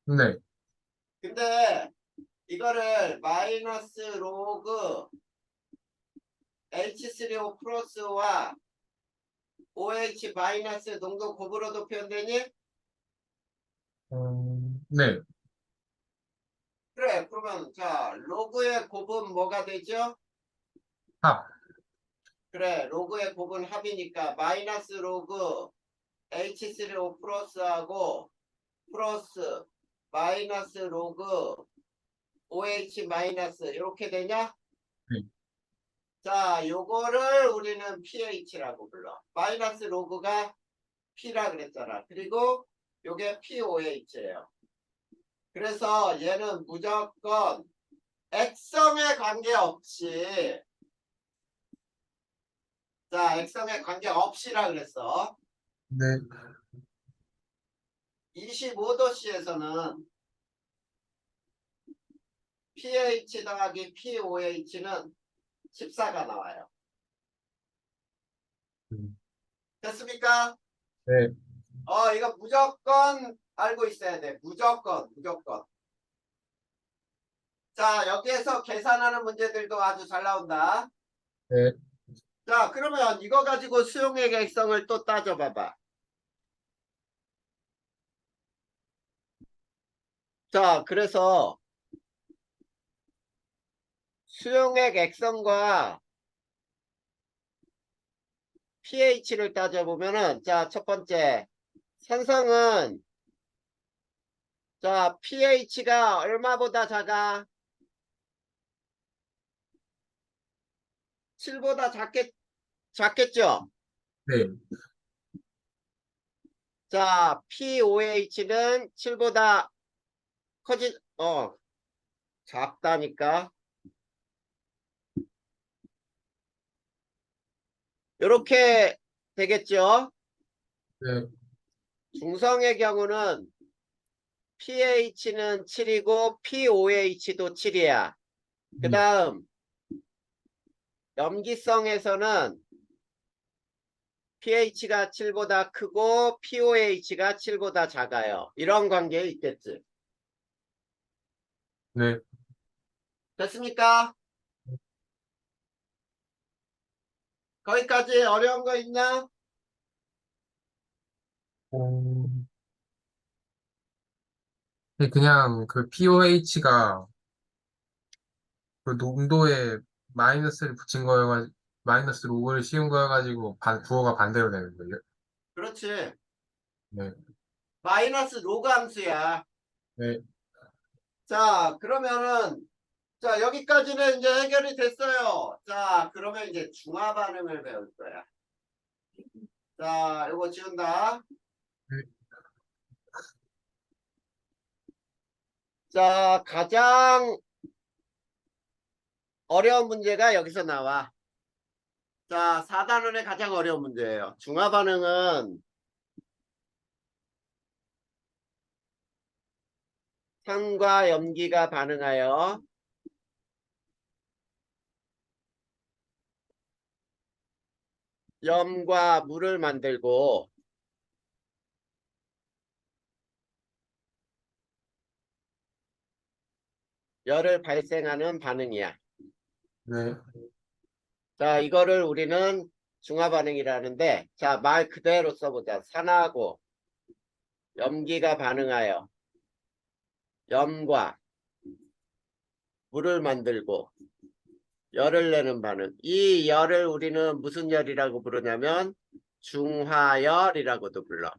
네. 근데 이거를 마이너스 로그 H3O 플러스와 OH 마이너스 농도 곱으로도 표현되니? 네. 그래, 그러면 자, 로그의 곱은 뭐가 되죠? 합. 그래, 로그의 곱은 합이니까 마이너스 로그 H3O 플러스하고 플러스 마이너스 로그 OH 마이너스 이렇게 되냐? 네. 자, 요거를 우리는 pH라고 불러. 마이너스 로그가 P라 그랬잖아. 그리고 요게 POH예요. 그래서 얘는 무조건 액성에 관계없이 자, 액성에 관계없이라 그랬어. 네. 25도씨에서는 pH 더하기 POH는 14가 나와요. 음, 됐습니까? 네. 이거 무조건 알고 있어야 돼. 무조건, 무조건. 자, 여기에서 계산하는 문제들도 아주 잘 나온다. 네. 자, 그러면 이거 가지고 수용의 객성을 또 따져봐봐. 자, 그래서 수용의 객성과 pH를 따져보면은, 자, 첫 번째, 산성은, 자, pH가 얼마보다 작아? 7보다 작겠죠? 네. 자, POH는 7보다 작다니까. 이렇게 되겠죠? 네. 중성의 경우는 pH는 7이고 POH도 7이야. 그 다음 염기성에서는 pH가 7보다 크고 POH가 7보다 작아요. 이런 관계에 있겠지. 네. 됐습니까? 거기까지 어려운 거 있냐? 음, 그냥 그 POH가 그 농도에 마이너스를 붙인 거여가지고, 마이너스 로그를 씌운 거여가지고, 부호가 반대로 되는 거예요. 그렇지. 네. 마이너스 로그 함수야. 네. 자, 그러면은 자, 여기까지는 이제 해결이 됐어요. 자, 그러면 이제 중화 반응을 배울 거야. 자, 이거 지운다. 네. 자, 가장 어려운 문제가 여기서 나와. 자, 4단원의 가장 어려운 문제예요. 중화 반응은 산과 염기가 반응하여 염과 물을 만들고 열을 발생하는 반응이야. 네. 자, 이거를 우리는 중화 반응이라는데, 자, 말 그대로 써보자. 산하고 염기가 반응하여 염과 물을 만들고 열을 내는 반응. 이 열을 우리는 무슨 열이라고 부르냐면 중화열이라고도 불러.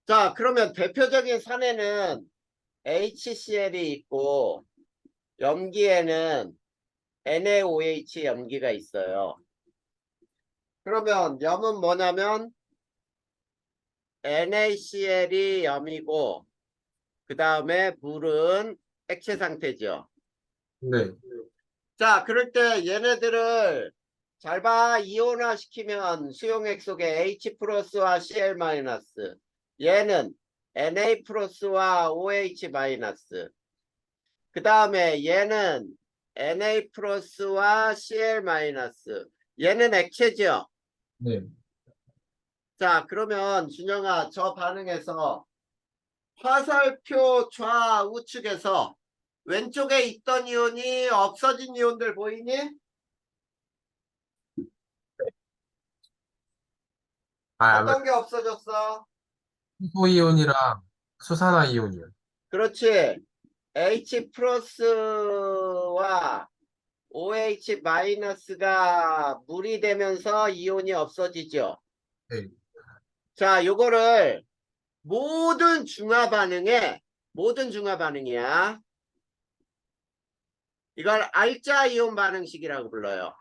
자, 그러면 대표적인 산에는 HCl이 있고 염기에는 NaOH 염기가 있어요. 그러면 염은 뭐냐면 NaCl이 염이고 그 다음에 물은 액체 상태죠. 네. 자, 그럴 때 얘네들을 잘 봐. 이온화 시키면 수용액 속에 H 플러스와 Cl 마이너스. 얘는 Na 플러스와 OH 마이너스. 그 다음에 얘는 Na 플러스와 Cl 마이너스. 얘는 액체죠. 네. 자, 그러면 준영아, 저 반응에서 화살표 좌우측에서 왼쪽에 있던 이온이 없어진 이온들 보이니? 아, 어떤 게 없어졌어? 수소이온이랑 수산화이온이요. 그렇지. H 플러스와 OH 마이너스가 물이 되면서 이온이 없어지죠. 네. 자, 요거를 모든 중화 반응에 모든 중화 반응이야. 이걸 알자 이온 반응식이라고 불러요.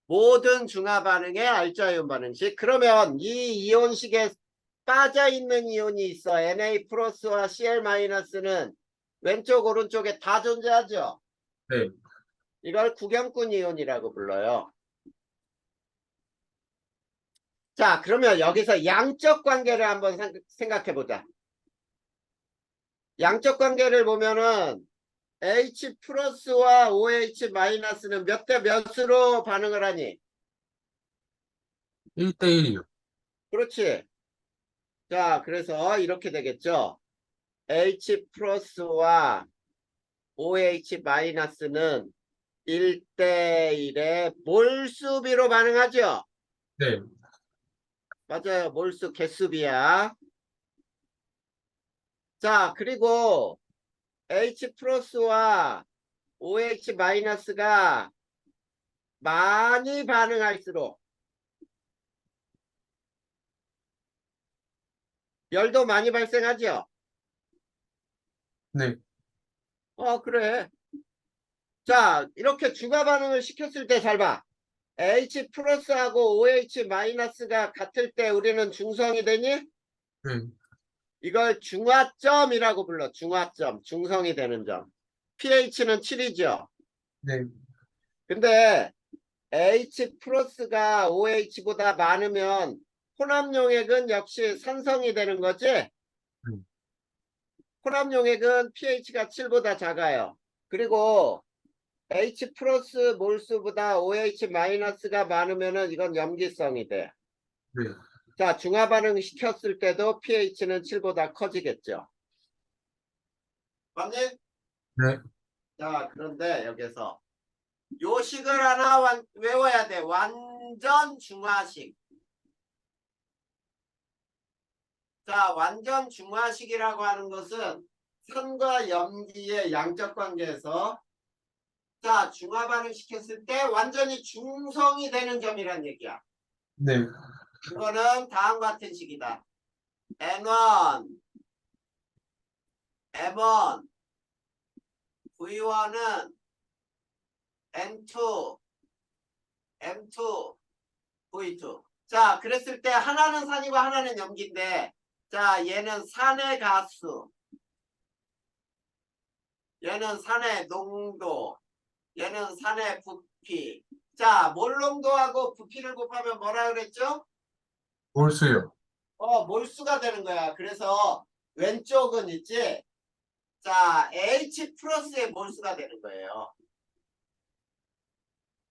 모든 중화 반응의 알자 이온 반응식. 그러면 이 이온식에 빠져 있는 이온이 있어. Na 플러스와 Cl 마이너스는 왼쪽 오른쪽에 다 존재하죠. 네. 이걸 구경꾼 이온이라고 불러요. 자, 그러면 여기서 양적 관계를 한번 생각해 보자. 양적 관계를 보면은 H 플러스와 OH 마이너스는 몇 대 몇으로 반응을 하니? 1대1이요. 그렇지. 자, 그래서 이렇게 되겠죠. H 플러스와 OH 마이너스는 1대1의 몰수비로 반응하죠. 네. 맞아요. 몰수 개수비야. 자, 그리고 H 플러스와 OH 마이너스가 많이 반응할수록 열도 많이 발생하죠. 네. 그래. 자, 이렇게 중화 반응을 시켰을 때 잘 봐. H 플러스하고 OH 마이너스가 같을 때 우리는 중성이 되니? 네. 이걸 중화점이라고 불러. 중화점. 중성이 되는 점. pH는 7이죠. 네. 근데 H 플러스가 OH보다 많으면 혼합용액은 역시 산성이 되는 거지? 혼합용액은 pH가 7보다 작아요. 그리고 H 플러스 몰수보다 OH 마이너스가 많으면은 이건 염기성이 돼. 네. 자, 중화 반응 시켰을 때도 pH는 7보다 커지겠죠. 맞니? 네. 자, 그런데 여기서 요식을 하나 외워야 돼. 완전 중화식. 자, 완전 중화식이라고 하는 것은 산과 염기의 양적 관계에서 자, 중화 반응 시켰을 때 완전히 중성이 되는 점이란 얘기야. 네. 그거는 다음과 같은 식이다. N1, M1, V1은 N2, M2, V2. 자, 그랬을 때 하나는 산이고 하나는 염기인데 자, 얘는 산의 가수, 얘는 산의 농도, 얘는 산의 부피. 자, 몰농도하고 부피를 곱하면 뭐라 그랬죠? 몰수요. 몰수가 되는 거야. 그래서 왼쪽은 있지? 자, H 플러스의 몰수가 되는 거예요.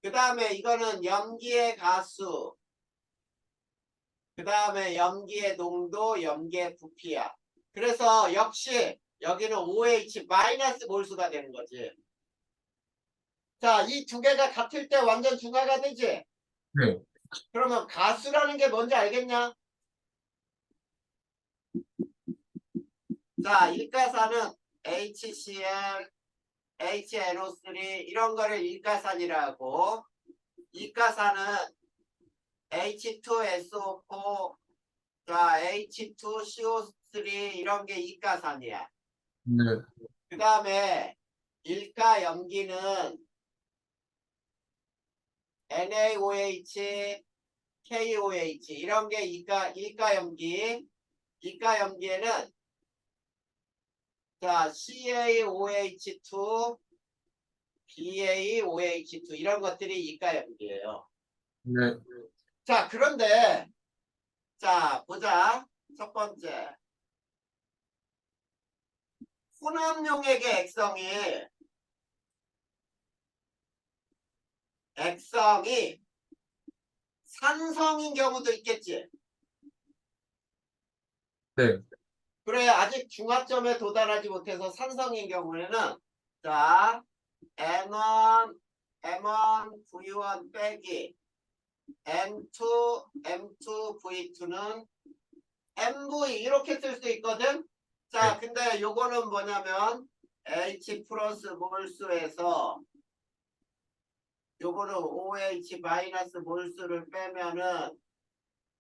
그 다음에 이거는 염기의 가수. 그 다음에 염기의 농도, 염기의 부피야. 그래서 역시 여기는 OH 마이너스 몰수가 되는 거지. 자, 이 두 개가 같을 때 완전 중화가 되지? 네. 그러면 가수라는 게 뭔지 알겠냐? 자, 일가산은 HCl, HNO3 이런 거를 일가산이라고. 이가산은 H2SO4, 자, H2CO3 이런 게 이가산이야. 네. 그 다음에 일가 염기는 NaOH, KOH 이런 게 일가 염기. 이가 염기에는 자, CaOH2, BaOH2 이런 것들이 이가연기예요. 네, 자, 그런데 자, 보자. 첫 번째. 혼합용액의 액성이 산성인 경우도 있겠지. 네, 그래, 아직 중화점에 도달하지 못해서 산성인 경우에는 자, N1, M1, V1 빼기 N2, M2, V2는 MV 이렇게 쓸 수 있거든. 자, 네. 근데 요거는 뭐냐면 H 플러스 몰수에서 요거는 OH 마이너스 몰수를 빼면은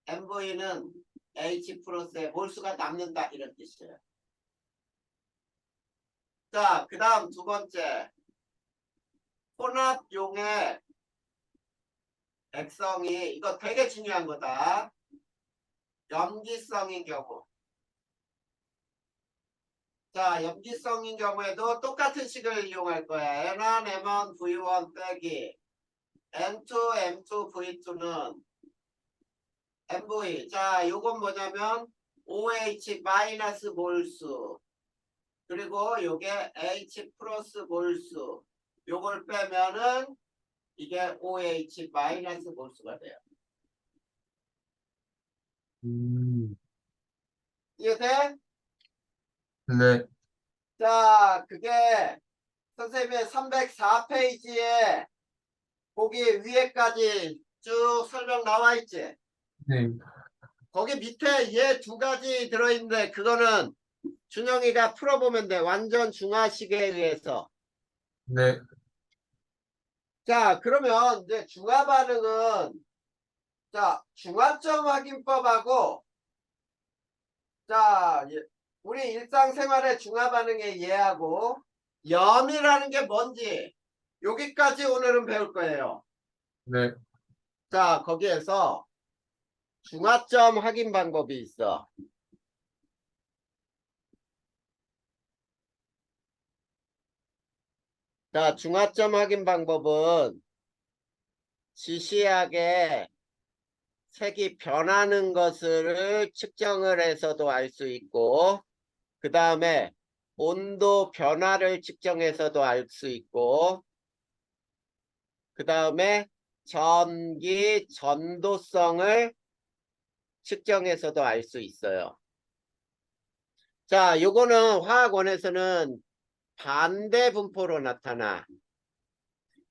MV는 H 플러스에 몰수가 남는다 이런 뜻이에요. 자, 그 다음 두 번째. 혼합용의 액성이 이거 되게 중요한 거다. 염기성인 경우. 자, 염기성인 경우에도 똑같은 식을 이용할 거야. N1, M1, V1 빼기 N2, M2, V2는 MV. 자, 요건 뭐냐면 OH 마이너스 몰수. 그리고 요게 H 플러스 몰수. 요걸 빼면은 이게 OH 마이너스 몰수가 돼요. 음, 이해돼? 네, 자, 그게 선생님의 304페이지에 거기 위에까지 쭉 설명 나와 있지? 네, 거기 밑에 얘 두 가지 들어있는데 그거는 준영이가 풀어보면 돼. 완전 중화식에 의해서. 네, 자, 그러면 이제 중화 반응은 자, 중화점 확인법하고 자, 우리 일상생활의 중화 반응의 예하고 염이라는 게 뭔지 여기까지 오늘은 배울 거예요. 네. 자, 거기에서 중화점 확인 방법이 있어. 자, 중화점 확인 방법은 지시하게 색이 변하는 것을 측정을 해서도 알 수 있고, 그 다음에 온도 변화를 측정해서도 알 수 있고, 그 다음에 전기 전도성을 측정해서도 알 수 있어요. 자, 요거는 화학원에서는 반대 분포로 나타나.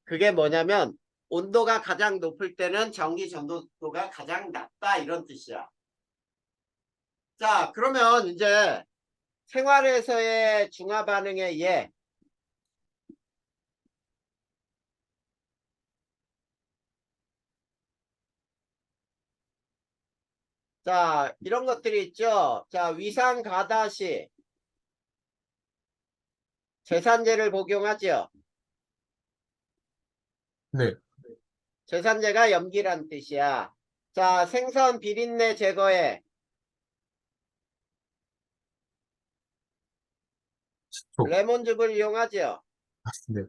그게 뭐냐면 온도가 가장 높을 때는 전기 전도도가 가장 낮다 이런 뜻이야. 자, 그러면 이제 생활에서의 중화 반응의 예. 자, 이런 것들이 있죠. 자, 위상 가다시 제산제를 복용하죠. 네. 제산제가 염기란 뜻이야. 자, 생선 비린내 제거에 식초. 레몬즙을 이용하죠. 네.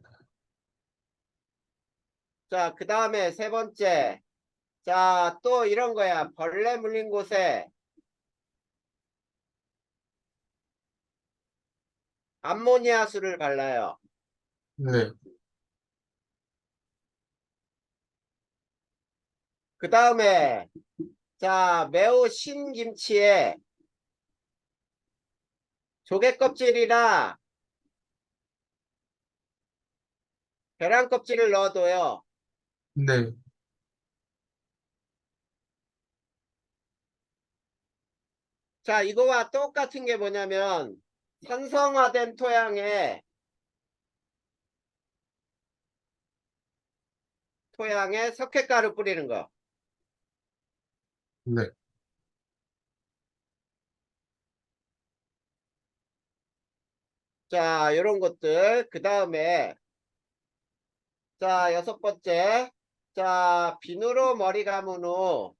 자, 그 다음에 세 번째. 자, 또 이런 거야. 벌레 물린 곳에 암모니아수를 발라요. 네. 그 다음에 자, 매우 신 김치에 조개 껍질이나 계란 껍질을 넣어둬요. 네. 자, 이거와 똑같은 게 뭐냐면 산성화된 토양에 석회가루 뿌리는 거. 네. 자, 요런 것들. 그 다음에 자, 여섯 번째. 자, 비누로 머리 감은 후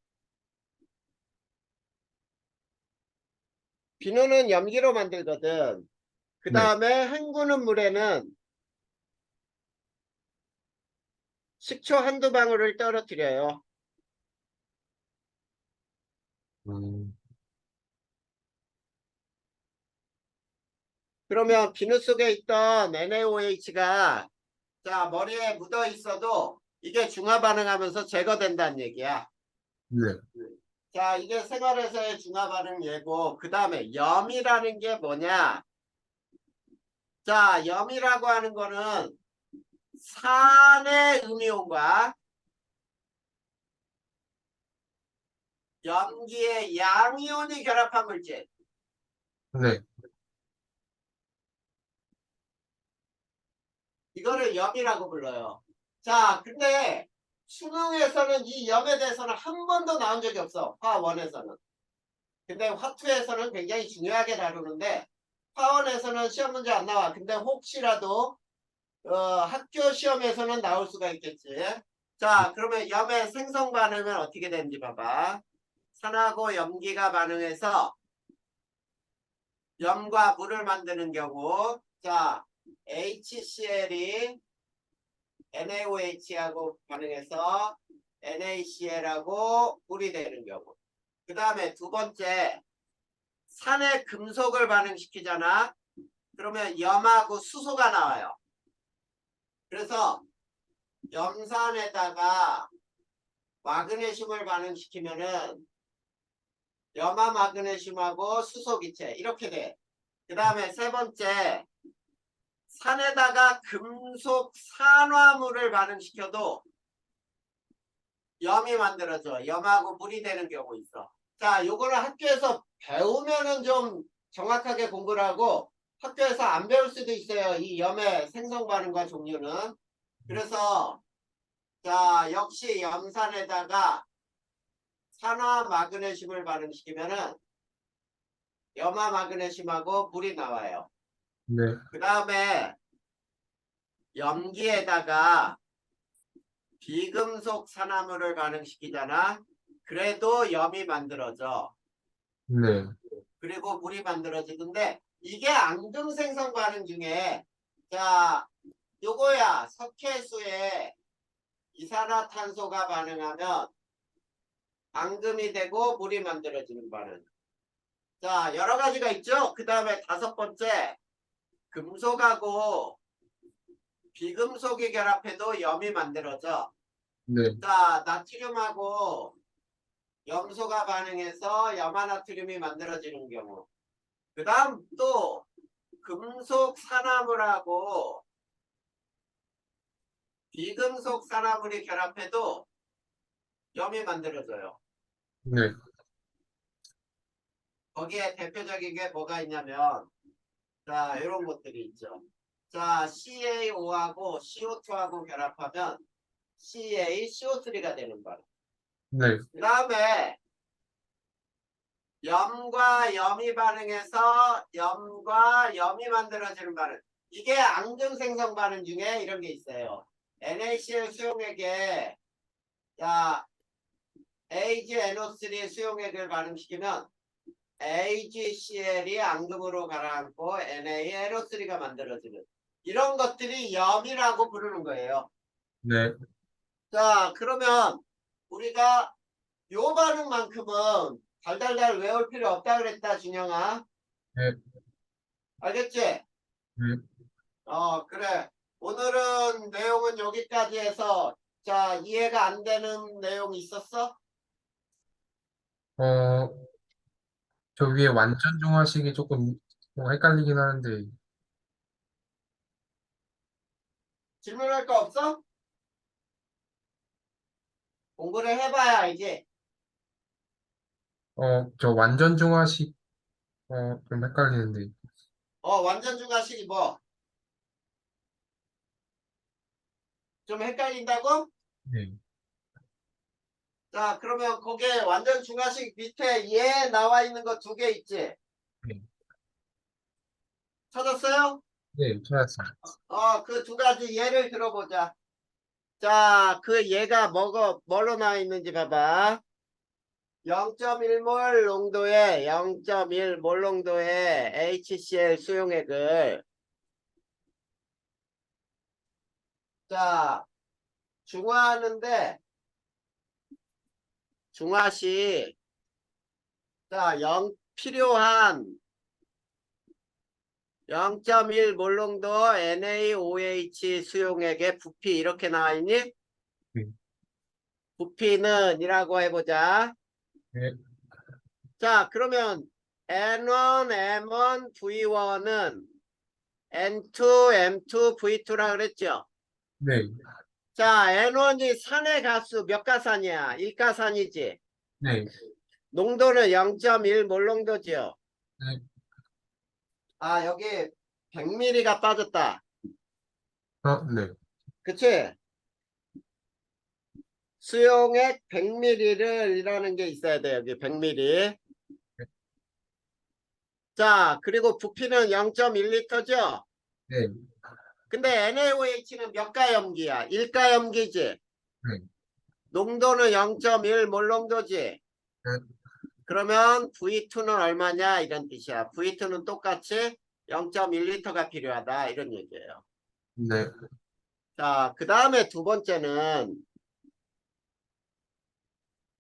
비누는 염기로 만들거든. 그 네. 다음에 헹구는 물에는 식초 한두 방울을 떨어뜨려요. 음, 그러면 비누 속에 있던 NaOH가 자 머리에 묻어 있어도 이게 중화 반응하면서 제거된다는 얘기야. 네. 자 이게 생활에서의 중화 반응 예고. 그 다음에 염이라는 게 뭐냐? 자 염이라고 하는 거는 산의 음이온과 염기의 양이온이 결합한 물질. 네. 이거를 염이라고 불러요. 자, 근데 수능에서는 이 염에 대해서는 한 번도 나온 적이 없어. 화1에서는. 근데 화2에서는 굉장히 중요하게 다루는데 화1에서는 시험 문제 안 나와. 근데 혹시라도 학교 시험에서는 나올 수가 있겠지. 자, 그러면 염의 생성 반응은 어떻게 되는지 봐봐. 산하고 염기가 반응해서 염과 물을 만드는 경우 자, HCl이 NaOH하고 반응해서 NaCl하고 물이 되는 경우. 그 다음에 두 번째, 산의 금속을 반응시키잖아. 그러면 염하고 수소가 나와요. 그래서 염산에다가 마그네슘을 반응시키면은 염화 마그네슘하고 수소 기체 이렇게 돼. 그 다음에 세 번째, 산에다가 금속 산화물을 반응시켜도 염이 만들어져. 염하고 물이 되는 경우 있어. 자, 요거를 학교에서 배우면은 좀 정확하게 공부를 하고 학교에서 안 배울 수도 있어요. 이 염의 생성 반응과 종류는. 그래서 자, 역시 염산에다가 산화 마그네슘을 반응시키면은 염화 마그네슘하고 물이 나와요. 네. 그 다음에 염기에다가 비금속 산화물을 반응시키잖아. 그래도 염이 만들어져. 네. 그리고 물이 만들어지는데 이게 앙금 생성 반응 중에 자 요거야 석회수에 이산화탄소가 반응하면 앙금이 되고 물이 만들어지는 반응. 자 여러 가지가 있죠. 그 다음에 다섯 번째 금속하고 비금속이 결합해도 염이 만들어져. 네. 자 나트륨하고 염소가 반응해서 염화나트륨이 만들어지는 경우. 그 다음 또 금속 산화물하고 비금속 산화물이 결합해도 염이 만들어져요. 네. 거기에 대표적인 게 뭐가 있냐면 자 이런 것들이 있죠. 자 CaO하고 CO2하고 결합하면 CaCO3가 되는 거예요. 네. 그 다음에 염과 염이 반응해서 염과 염이 만들어지는 반응. 이게 앙금 생성 반응 중에 이런 게 있어요. NaCl 수용액에 자 AgNO3 수용액을 반응시키면 AgCl이 앙금으로 가라앉고 NaNO3가 만들어지는 이런 것들이 염이라고 부르는 거예요. 네. 자 그러면 우리가 요 반응만큼은 달달달 외울 필요 없다 그랬다 준영아. 네. 알겠지? 네. 그래. 오늘은 내용은 여기까지 해서 자 이해가 안 되는 내용 있었어? 어, 저 위에 완전 중화식이 조금 헷갈리긴 하는데, 질문할 거 없어? 공부를 해봐야 알지? 저 완전 중화식, 좀 헷갈리는데, 완전 중화식이 뭐? 좀 헷갈린다고? 네. 자, 그러면 거기에 완전 중화식 밑에 얘 나와 있는 거 두 개 있지? 네. 찾았어요? 네, 찾았습니다. 그 두 가지 예를 들어보자. 자, 그 얘가 뭐로 나와 있는지 봐봐. 0.1몰 농도의 0.1몰 농도의 HCl 수용액을 자 중화하는데 중화시 필요한 0.1몰 농도 NaOH 수용액의 부피 이렇게 나와 있니? 네. 부피는 이라고 해보자. 네. 자, 그러면 N1, M1, V1은 N2, M2, V2라 그랬죠? 네. 자, N1이 산의 가수 몇 가산이야? 1가산이지. 네. 농도는 0.1몰 농도죠. 네. 아, 여기 100ml가 빠졌다. 네. 그치? 수용액 100ml를 이라는 게 있어야 돼. 여기 100ml. 자, 그리고 부피는 0.1리터죠? 네. 근데 NaOH는 몇 가염기야? 1가염기지? 네. 농도는 0.1몰 농도지? 네. 그러면 V2는 얼마냐? 이런 뜻이야. V2는 똑같이 0.1리터가 필요하다. 이런 얘기예요. 네. 자, 그 다음에 두 번째는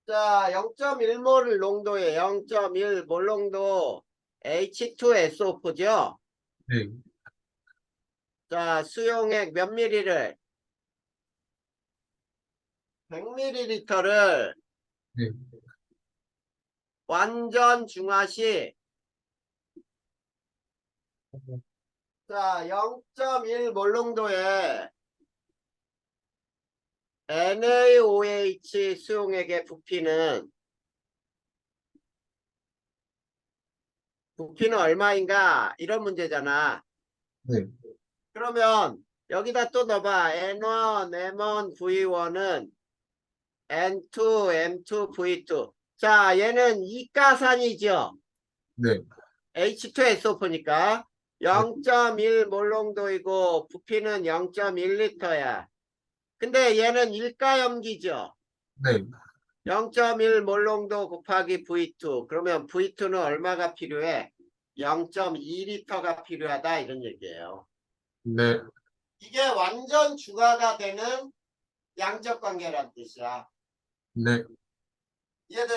자, 0.1몰 농도에 0.1몰 농도 H2SO4죠? 네. 자, 수용액 몇 미리를 100ml를 네. 완전 중화시 자, 0.1몰 농도의 NaOH 수용액의 부피는 얼마인가? 이런 문제잖아. 네. 그러면 여기다 또 넣어봐. N1, M1, V1은 N2, M2, V2. 자, 얘는 이가산이죠. 네. H2SO4니까 0.1몰 농도이고 부피는 0.1리터야. 근데 얘는 일가염기죠. 네. 0.1몰 농도 곱하기 V2. 그러면 V2는 얼마가 필요해? 0.2리터가 필요하다 이런 얘기예요. 네. 이게 완전 중화가 되는 양적 관계란 뜻이야. 네. 이해됐어?